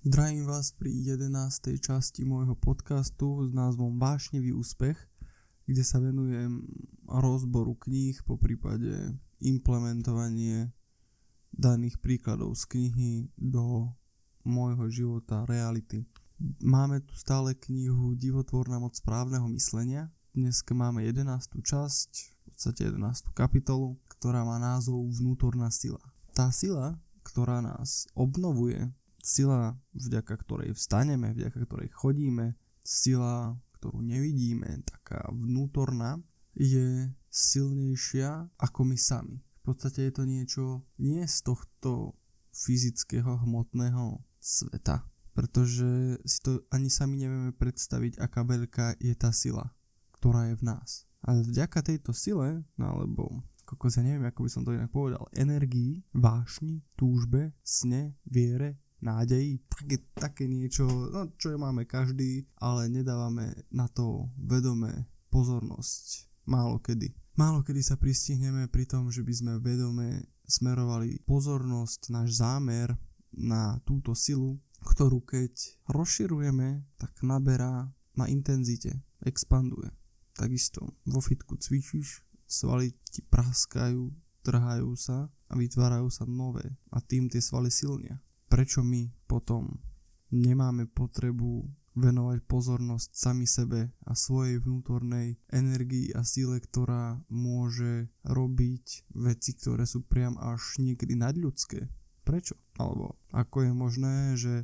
Zdravím vás pri 11. časti môjho podcastu s názvom Vášnivý úspech, kde sa venujem rozboru kníh, po prípade implementovanie daných príkladov z knihy do môjho života, reality. Máme tu stále knihu Divotvorná moc správneho myslenia. Dneska máme 11. časť, v podstate 11. kapitolu, ktorá má názov Vnútorná sila. Tá sila, ktorá nás obnovuje, sila, vďaka ktorej vstaneme, vďaka ktorej chodíme, sila, ktorú nevidíme, taká vnútorná, je silnejšia ako my sami. V podstate je to niečo nie z tohto fyzického, hmotného sveta, pretože si to ani sami nevieme predstaviť, aká veľká je tá sila, ktorá je v nás. Ale vďaka tejto sile, alebo ja neviem, ako by som to inak povedal, energii, vášni, túžbe, sne, viere, nádeji, také niečo, čo máme každý, ale nedávame na to vedomé pozornosť málo kedy. Málo kedy sa pristihneme pri tom, že by sme vedome smerovali pozornosť, náš zámer na túto silu, ktorú keď rozširujeme, tak naberá na intenzite, expanduje. Takisto vo fitku cvičíš, svaly ti praskajú, trhajú sa a vytvárajú sa nové a tým tie svaly silnia. Prečo my potom nemáme potrebu venovať pozornosť sami sebe a svojej vnútornej energii a síle, ktorá môže robiť veci, ktoré sú priam až niekedy nadľudské? Prečo? Alebo ako je možné, že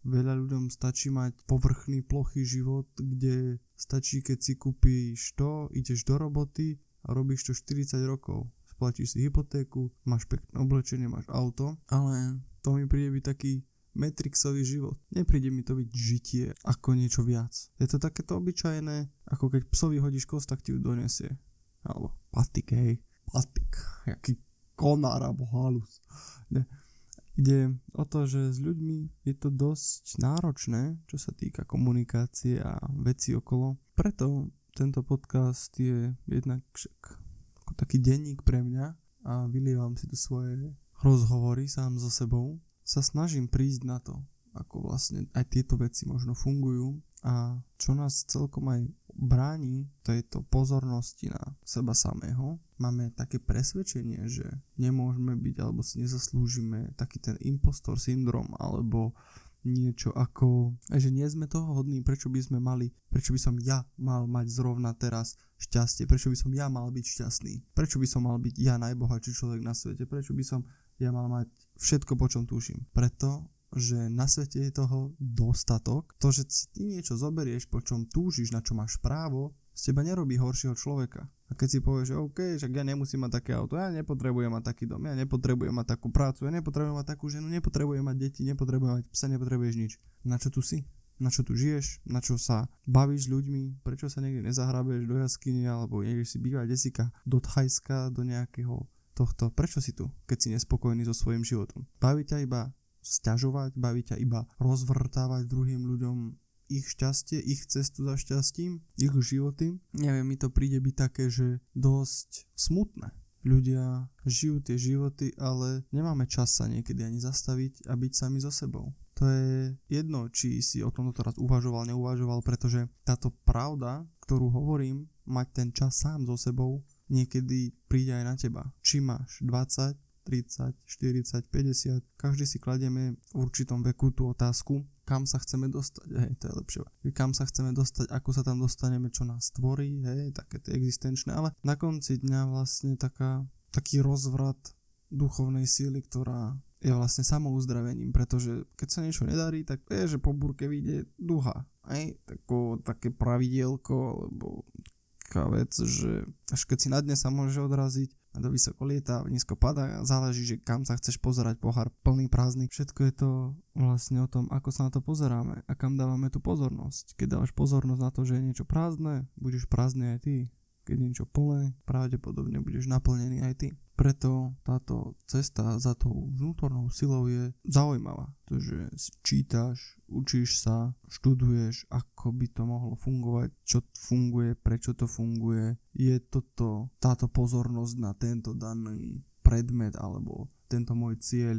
veľa ľuďom stačí mať povrchný, plochý život, kde stačí, keď si kúpiš to, ideš do roboty a robíš to 40 rokov. Splatíš si hypotéku, máš pekné oblečenie, máš auto, ale to mi príde byť taký Matrixový život. Nepríde mi to byť žitie ako niečo viac. Je to takéto obyčajné, ako keď psovi hodíš kost, tak ti ju donesie. Alebo patik, hej. Patik. Jaký konár alebo halus. Ne. Ide o to, že s ľuďmi je to dosť náročné, čo sa týka komunikácie a veci okolo. Preto tento podcast je jednak ako taký denník pre mňa a vylievam si tu svoje rozhovory sám so sebou. Sa snažím prísť na to, ako vlastne aj tieto veci možno fungujú a čo nás celkom aj bráni tejto pozornosti na seba samého. Máme také presvedčenie, že nemôžeme byť alebo si nezaslúžime taký ten impostor syndrom alebo niečo ako, že nie sme toho hodní, prečo by som ja mal mať zrovna teraz šťastie, prečo by som ja mal byť šťastný, prečo by som mal byť ja najbohatší človek na svete, prečo by som ja mal mať všetko, po čom túžim. Preto, že na svete je toho dostatok, to, že si ty niečo zoberieš, po čom túžiš, na čo máš právo, z teba nerobí horšieho človeka. A keď si povieš, že OK, však ja nemusím mať také auto, ja nepotrebujem mať taký dom, ja nepotrebujem mať takú prácu, ja nepotrebujem mať takú ženu, nepotrebujem mať deti, nepotrebujem mať psa, nepotrebuješ nič. Na čo tu si? Na čo tu žiješ? Na čo sa bavíš s ľuďmi? Prečo sa niekde nezahrabeš do jaskyne alebo nejdeš si bývať desika do Thajska, do nejakého tohto? Prečo si tu, keď si nespokojný so svojím životom? Baví ťa iba sťažovať, baví ťa iba rozvrtávať druhým ľuďom ich šťastie, ich cestu za šťastím, ich životy. Neviem, mi to príde byť také, že dosť smutné. Ľudia žijú tie životy, ale nemáme čas sa niekedy ani zastaviť a byť sami so sebou. To je jedno, či si o tomto teraz uvažoval, neuvažoval, pretože táto pravda, ktorú hovorím, mať ten čas sám so sebou, niekedy príde aj na teba. Či máš 20, 30, 40, 50, každý si kladieme v určitom veku tú otázku, kam sa chceme dostať, hej, to je lepšie. Kam sa chceme dostať, ako sa tam dostaneme, čo nás tvorí, hej, také tie existenčné, ale na konci dňa vlastne taký rozvrat duchovnej síly, ktorá je vlastne samouzdravením, pretože keď sa niečo nedarí, tak je, že po búrke vyjde duha, hej, také pravidielko, alebo taká vec, že až keď si na dne sa môže odraziť a do vysoko lieta, nízko padá, záleží, že kam sa chceš pozerať, pohár plný, prázdny. Všetko je to vlastne o tom, ako sa na to pozeráme a kam dávame tú pozornosť. Keď dávaš pozornosť na to, že je niečo prázdne, budeš prázdny aj ty. Keď je niečo plné, pravdepodobne budeš naplnený aj ty. Preto táto cesta za tou vnútornou silou je zaujímavá. Pretože si čítaš, učíš sa, študuješ, ako by to mohlo fungovať, čo funguje, prečo to funguje. Je táto pozornosť na tento daný predmet alebo tento môj cieľ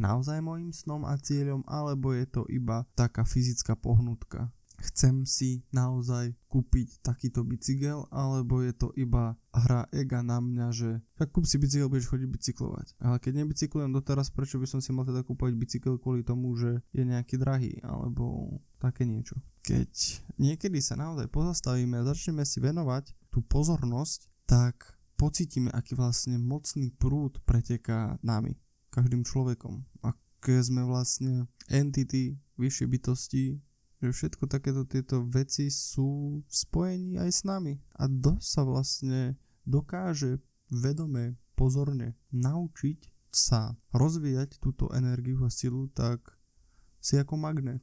naozaj môjim snom a cieľom, alebo je to iba taká fyzická pohnutka. Chcem si naozaj kúpiť takýto bicykel, alebo je to iba hra ega na mňa, že tak kúp si bicykel, budeš chodiť bicyklovať. Ale keď nebicyklujem doteraz, prečo by som si mal teda kúpať bicykel kvôli tomu, že je nejaký drahý, alebo také niečo. Keď niekedy sa naozaj pozastavíme a začneme si venovať tú pozornosť, tak pocítime, aký vlastne mocný prúd preteká nami, každým človekom. Aké sme vlastne entity, vyššie bytosti, že všetko takéto tieto veci sú v spojení aj s nami. A dosť sa vlastne dokáže vedome, pozorne naučiť sa rozvíjať túto energiu a silu, tak si ako magnet.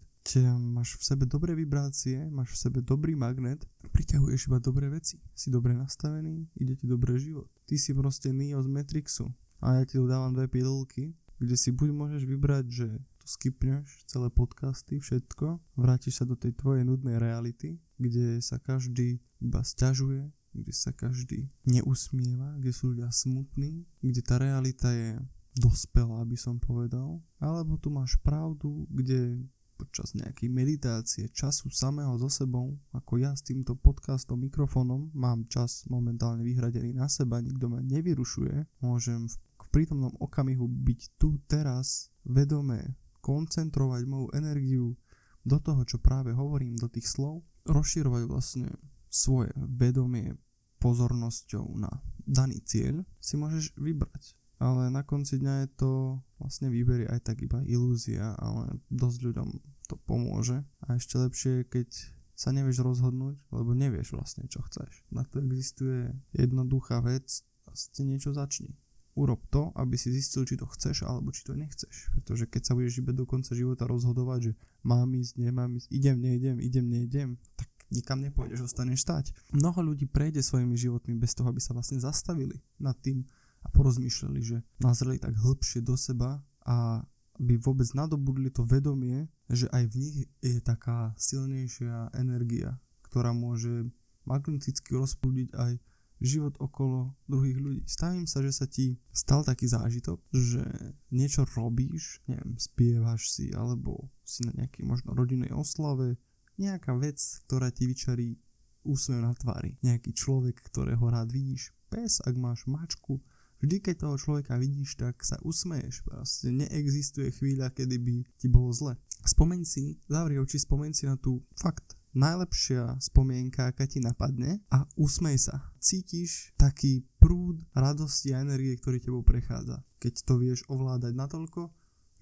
Máš v sebe dobré vibrácie, máš v sebe dobrý magnet, priťahuješ iba dobré veci. Si dobre nastavený, ide ti dobrý život. Ty si proste Neo z Matrixu. A ja ti tu dávam 2 pilulky, kde si buď môžeš vybrať, že skipneš celé podcasty, všetko, vrátiš sa do tej tvojej nudnej reality, kde sa každý iba sťažuje, kde sa každý neusmieva, kde sú ľudia smutní, kde tá realita je dospelá, by som povedal. Alebo tu máš pravdu, kde počas nejakej meditácie, času samého so sebou, ako ja s týmto podcastom, mikrofónom, mám čas momentálne vyhradený na seba, nikto ma nevyrušuje, môžem v prítomnom okamihu byť tu teraz vedomé, koncentrovať moju energiu do toho, čo práve hovorím, do tých slov, rozširovať vlastne svoje vedomie pozornosťou na daný cieľ, si môžeš vybrať. Ale na konci dňa je to vlastne výber aj tak iba ilúzia, ale dosť ľuďom to pomôže. A ešte lepšie je, keď sa nevieš rozhodnúť, lebo nevieš vlastne, čo chceš. Na to existuje jednoduchá vec, vlastne niečo začni. Urob to, aby si zistil, či to chceš, alebo či to nechceš. Pretože keď sa budeš iba do konca života rozhodovať, že mám ísť, nemám ísť, idem, tak nikam nepôjdeš, ostaneš stáť. Mnoho ľudí prejde svojimi životmi bez toho, aby sa vlastne zastavili nad tým a porozmýšľali, že nazreli tak hĺbšie do seba a by vôbec nadobudli to vedomie, že aj v nich je taká silnejšia energia, ktorá môže magneticky rozprúdiť aj život okolo druhých ľudí. Stavím sa, že sa ti stal taký zážitok, že niečo robíš, neviem, spievaš si, alebo si na nejakej možno rodinnej oslave, nejaká vec, ktorá ti vyčarí úsmev na tvári. Nejaký človek, ktorého rád vidíš, pes, ak máš mačku, vždy keď toho človeka vidíš, tak sa usmeješ. Proste neexistuje chvíľa, kedy by ti bolo zle. Spomeň si, zavri oči, spomeň si na tú fakt najlepšia spomienka, aká ti napadne a usmej sa. Cítiš taký prúd radosti a energie, ktorý tebou prechádza. Keď to vieš ovládať natoľko,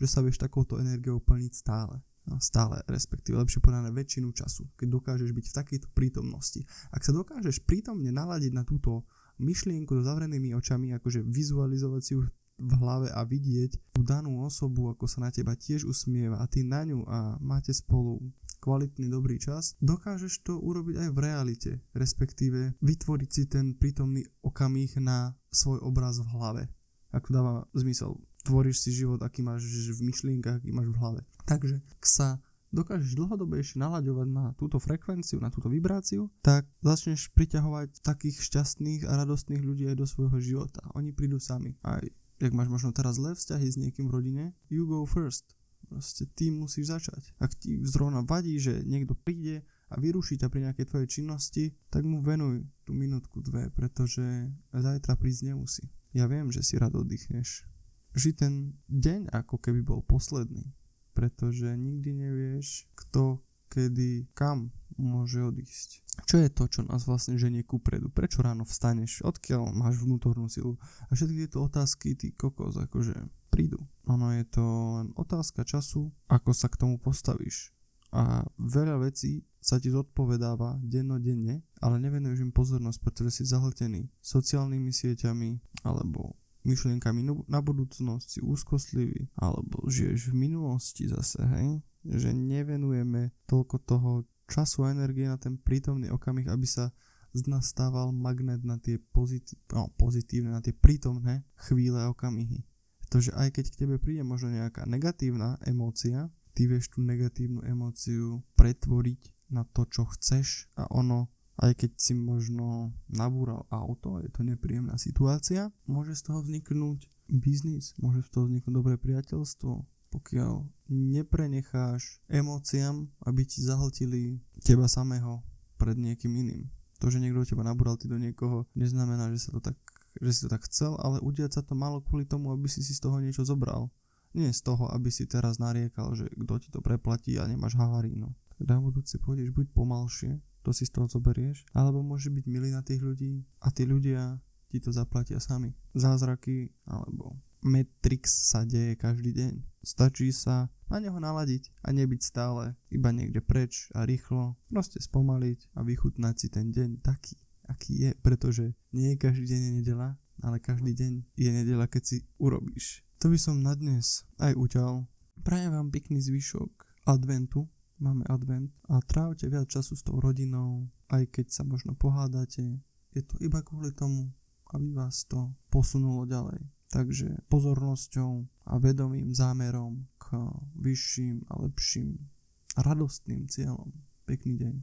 že sa vieš takouto energiou plniť stále. Stále, respektíve lepšie povedané väčšinu času, keď dokážeš byť v takejto prítomnosti. Ak sa dokážeš prítomne naladiť na túto myšlienku so zavrenými očami, akože vizualizovať si ju v hlave a vidieť tú danú osobu, ako sa na teba tiež usmieva a ty na ňu a máte spolu kvalitný dobrý čas, dokážeš to urobiť aj v realite, respektíve vytvoriť si ten prítomný okamih na svoj obraz v hlave. Ak to dáva zmysel, tvoríš si život, aký máš v myšlienkach, aký máš v hlave. Takže ak sa dokážeš dlhodobejšie nalaďovať na túto frekvenciu, na túto vibráciu, tak začneš priťahovať takých šťastných a radostných ľudí aj do svojho života. Oni prídu sami. Aj ak máš možno teraz zlé vzťahy s niekým v rodine, you go first. Proste ty musíš začať. Ak ti zrovna vadí, že niekto príde a vyruší ťa pri nejakej tvojej činnosti, tak mu venuj tú minútku, 2, pretože zajtra prísť nemusí. Ja viem, že si rád oddychneš. Ži ten deň ako keby bol posledný, pretože nikdy nevieš, kto, kedy, kam môže odísť. Čo je to, čo nás vlastne ženie kupredu? Prečo ráno vstaneš? Odkiaľ máš vnútornú silu? A všetky tieto otázky, ty kokos, akože prídu. Ono je to len otázka času, ako sa k tomu postavíš. A veľa vecí sa ti zodpovedáva dennodenne, ale nevenuješ im pozornosť, pretože si zahltený sociálnymi sieťami alebo myšlienkami na budúcnosť, si úzkostlivý, alebo žiješ v minulosti zase, hej? Že nevenujeme toľko toho času a energie na ten prítomný okamih, aby sa z nás stával magnet na tie pozitívne, na tie prítomné chvíle a okamihy. Pretože aj keď k tebe príde možno nejaká negatívna emócia, ty vieš tú negatívnu emóciu pretvoriť na to, čo chceš a ono, aj keď si možno nabúral auto, je to nepríjemná situácia, môže z toho vzniknúť biznis, môže z toho vzniknúť dobré priateľstvo, pokiaľ neprenecháš emóciám, aby ti zahltili teba samého pred niekým iným. To, že niekto teba nabúral ty do niekoho, neznamená, že si to tak chcel, ale udiať sa to malo kvôli tomu, aby si z toho niečo zobral. Nie z toho, aby si teraz nariekal, že kto ti to preplatí a nemáš havarínu. Tak na budúce pôjdeš buď pomalšie, to si z toho zoberieš, alebo môže byť milý na tých ľudí a tí ľudia ti to zaplatia sami. Zázraky alebo Matrix sa deje každý deň. Stačí sa na neho naladiť a nebyť stále iba niekde preč a rýchlo. Proste spomaliť a vychutnať si ten deň taký, aký je, pretože nie každý deň je nedeľa, ale každý deň je nedeľa, keď si urobíš. To by som na dnes aj uťal. Prajem vám pekný zvyšok adventu. Máme advent a trávte viac času s tou rodinou, aj keď sa možno pohádate. Je to iba kvôli tomu, aby vás to posunulo ďalej. Takže pozornosťou a vedomým zámerom k vyšším a lepším a radostným cieľom. Pekný deň.